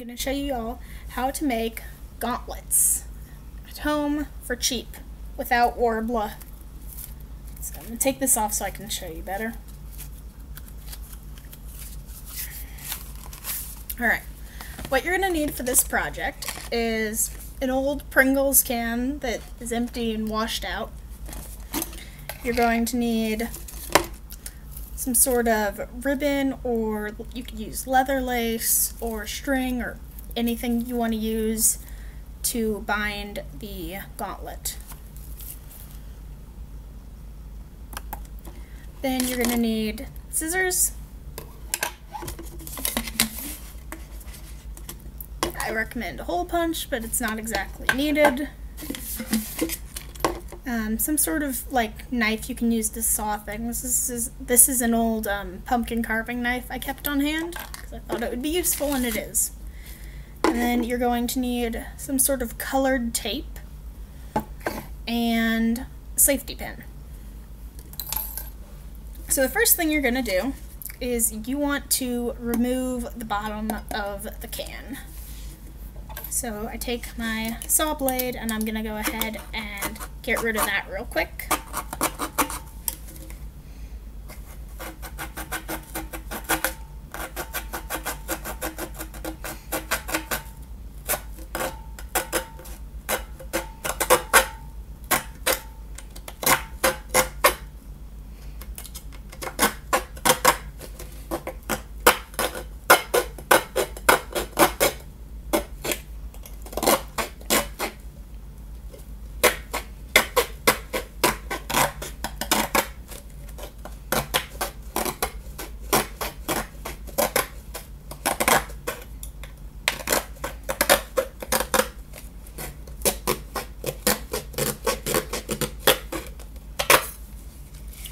going to show you all how to make gauntlets at home for cheap without warbler. So I'm going to take this off so I can show you better. Alright, what you're going to need for this project is an old Pringles can that is empty and washed out. You're going to need some sort of ribbon, or you could use leather lace or string or anything you want to use to bind the gauntlet. Then you're going to need scissors. I recommend a hole punch, but it's not exactly needed. Some sort of like knife you can use to saw things. This is an old pumpkin carving knife I kept on hand because I thought it would be useful, and it is. And then you're going to need some sort of colored tape and a safety pin. So the first thing you're going to do is you want to remove the bottom of the can. So I take my saw blade and I'm going to go ahead and get rid of that real quick.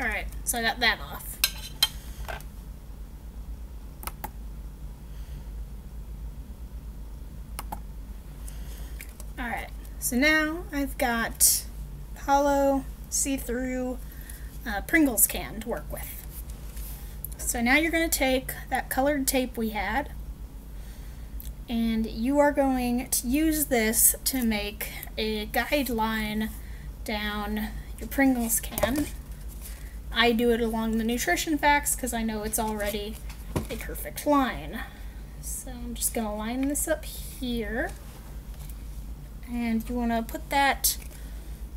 Alright, so I got that off. Alright, so now I've got hollow, see-through Pringles can to work with. So now you're going to take that colored tape we had, and you are going to use this to make a guideline down your Pringles can. I do it along the nutrition facts because I know it's already a perfect line. So I'm just going to line this up here. And you want to put that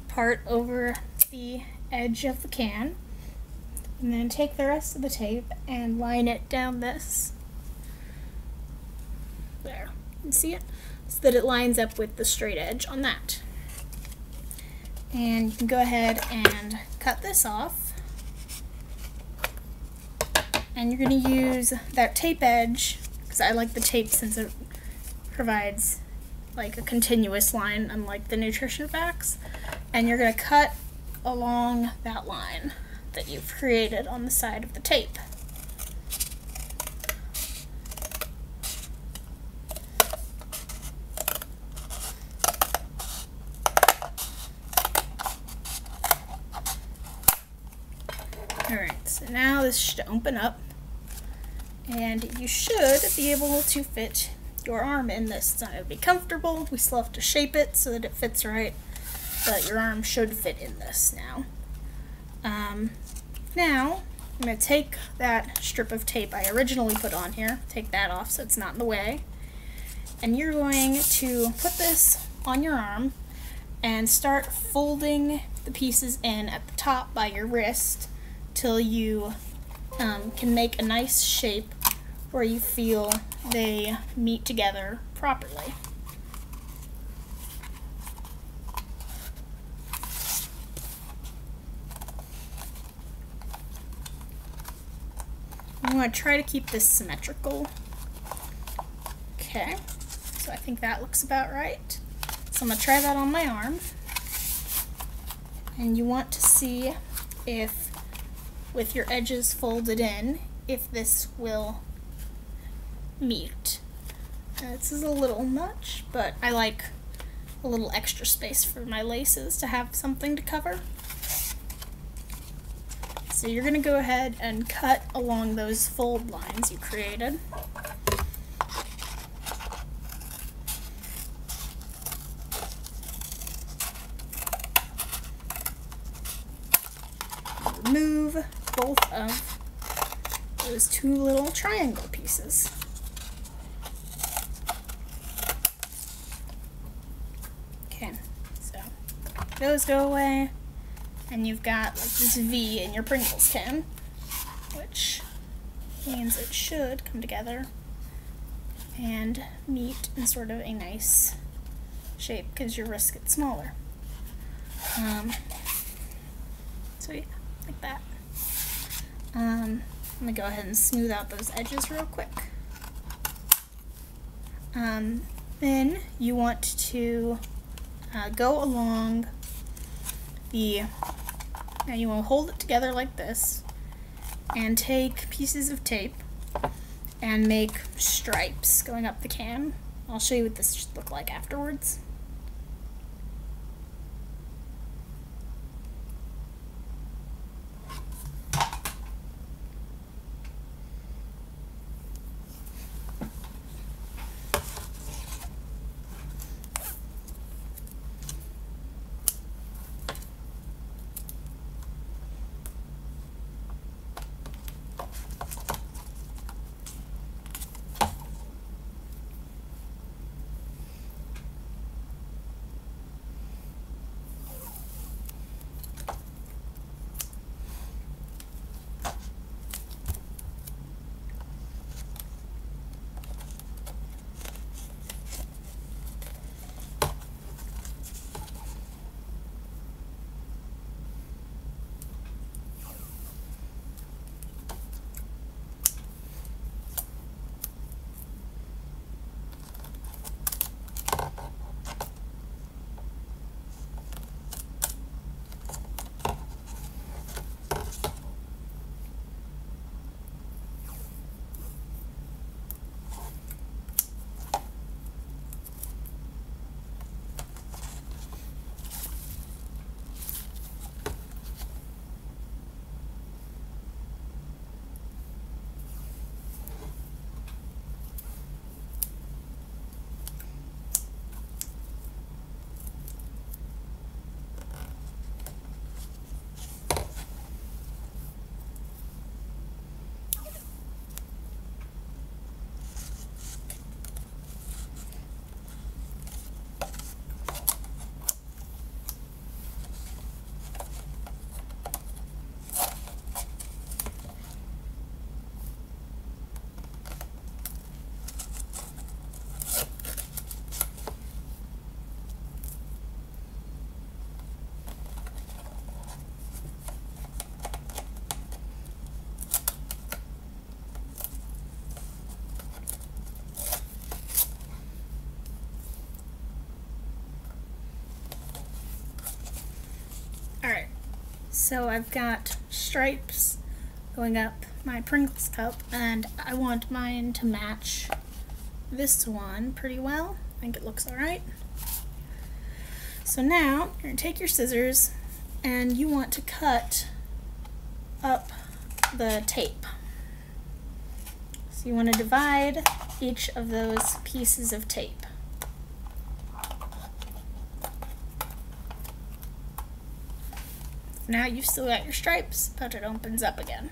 part over the edge of the can. And then take the rest of the tape and line it down this. There. You can see it? So that it lines up with the straight edge on that. And you can go ahead and cut this off. And you're going to use that tape edge, because I like the tape since it provides like a continuous line, unlike the nutrition facts. And you're going to cut along that line that you've created on the side of the tape. Alright, so now this should open up, and you should be able to fit your arm in this. It's not going to be comfortable. We still have to shape it so that it fits right, but your arm should fit in this now. Now, I'm going to take that strip of tape I originally put on here, take that off so it's not in the way, and you're going to put this on your arm and start folding the pieces in at the top by your wrist till you can make a nice shape where you feel they meet together properly. You want to try to keep this symmetrical. Okay, so I think that looks about right. So I'm going to try that on my arm. And you want to see if, with your edges folded in, if this will meet. This is a little much, but I like a little extra space for my laces to have something to cover. So you're going to go ahead and cut along those fold lines you created. 2 little triangle pieces. Okay, so those go away, and you've got like this V in your Pringles can, which means it should come together and meet in sort of a nice shape because your wrist gets smaller. So yeah, like that. I'm gonna go ahead and smooth out those edges real quick. Then you want to go along now you want to hold it together like this and take pieces of tape and make stripes going up the can. I'll show you what this should look like afterwards. Alright, so I've got stripes going up my Pringles cup, and I want mine to match this one pretty well. I think it looks alright. So now, you're going to take your scissors, and you want to cut up the tape. So you want to divide each of those pieces of tape. Now you've still got your stripes, but it opens up again.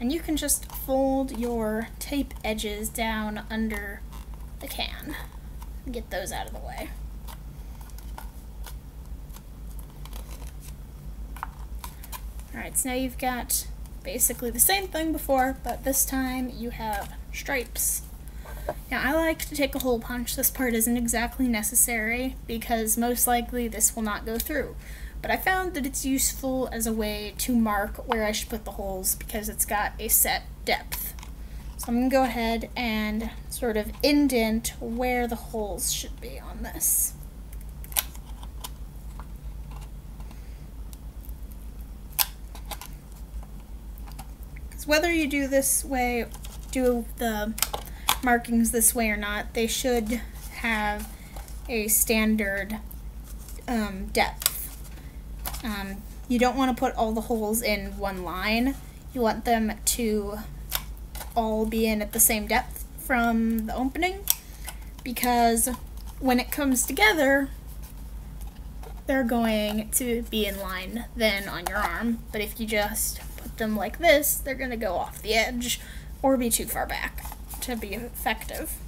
And you can just fold your tape edges down under the can and get those out of the way. Alright, so now you've got basically the same thing before, but this time you have stripes. Now I like to take a hole punch. This part isn't exactly necessary because most likely this will not go through. But I found that it's useful as a way to mark where I should put the holes because it's got a set depth. So I'm going to go ahead and sort of indent where the holes should be on this. Because whether you do the markings this way or not, they should have a standard depth. You don't want to put all the holes in one line. You want them to all be in at the same depth from the opening, because when it comes together, they're going to be in line then on your arm. But if you just put them like this, they're going to go off the edge, or be too far back to be effective.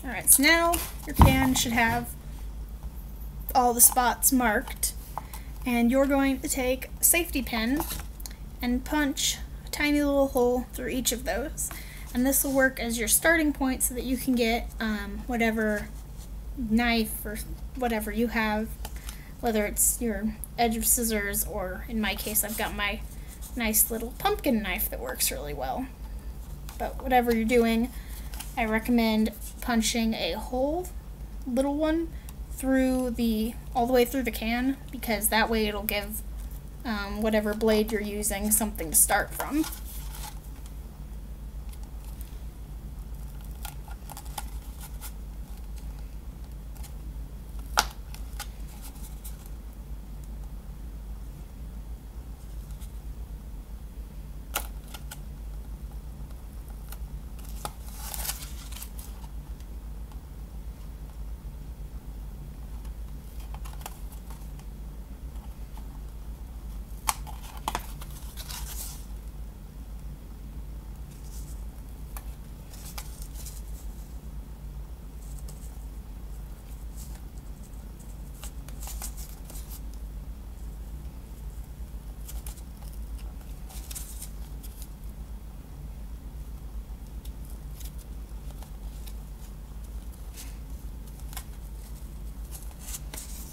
Alright, so now your can should have all the spots marked, and you're going to take a safety pin and punch a tiny little hole through each of those, and this will work as your starting point so that you can get whatever knife or whatever you have, whether it's your edge of scissors, or in my case I've got my nice little pumpkin knife that works really well. But whatever you're doing, I recommend punching a hole, little one, all the way through the can, because that way it'll give whatever blade you're using something to start from.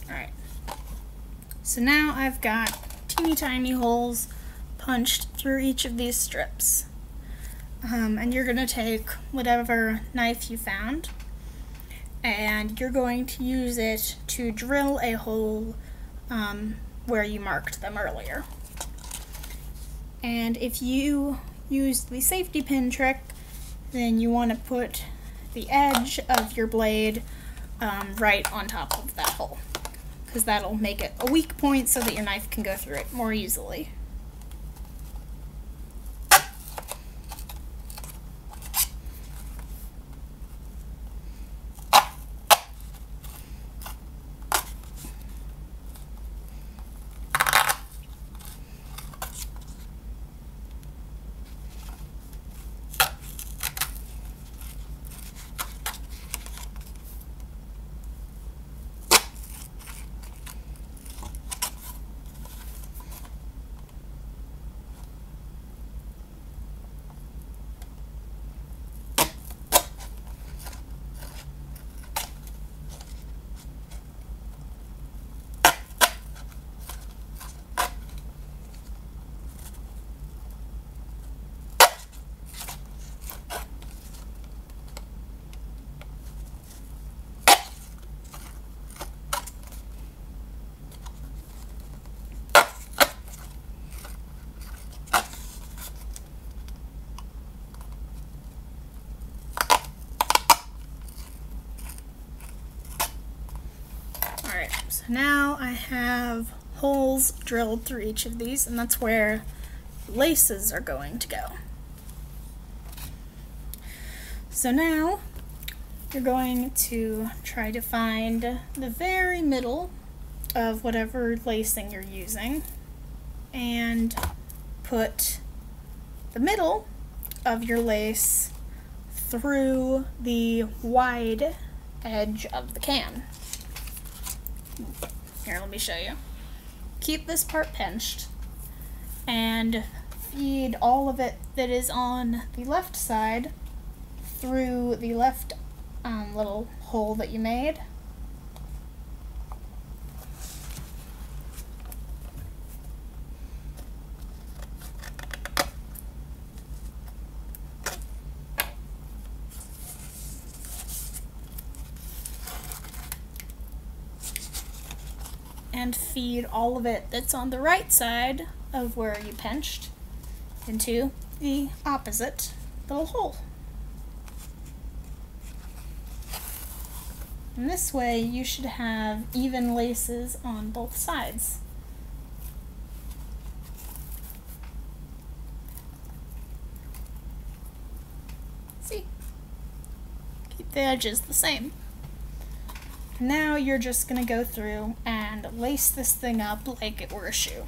Alright, so now I've got teeny tiny holes punched through each of these strips. And you're going to take whatever knife you found, and you're going to use it to drill a hole where you marked them earlier. And if you use the safety pin trick, then you want to put the edge of your blade right on top of that hole, because that'll make it a weak point so that your knife can go through it more easily. Alright, so now I have holes drilled through each of these, and that's where laces are going to go. So now you're going to try to find the very middle of whatever lacing you're using and put the middle of your lace through the wide edge of the can. Here, let me show you. Keep this part pinched and feed all of it that is on the left side through the left little hole that you made. And feed all of it that's on the right side of where you pinched into the opposite little hole. And this way you should have even laces on both sides. See? Keep the edges the same. Now you're just going to go through and lace this thing up like it were a shoe.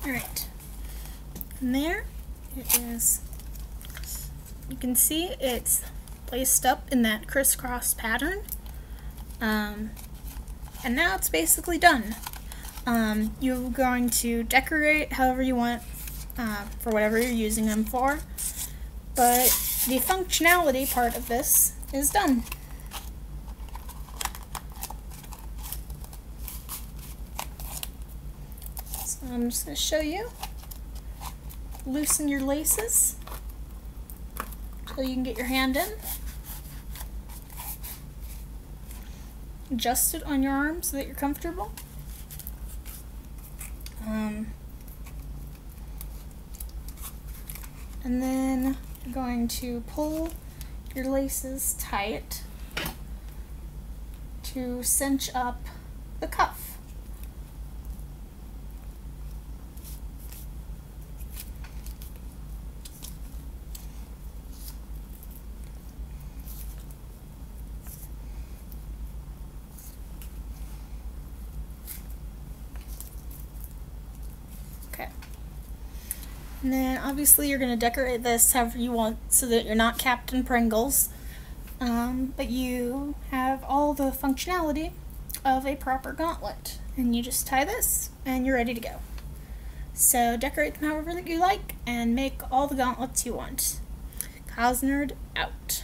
Alright, and there it is. You can see it's placed up in that crisscross pattern, and now it's basically done. You're going to decorate however you want for whatever you're using them for, but the functionality part of this is done. I'm just going to show you. Loosen your laces so you can get your hand in. Adjust it on your arm so that you're comfortable. And then you're going to pull your laces tight to cinch up the cuff. And then obviously you're going to decorate this however you want so that you're not Captain Pringles, but you have all the functionality of a proper gauntlet. And you just tie this and you're ready to go. So decorate them however that you like and make all the gauntlets you want. Kyle's Nerd out.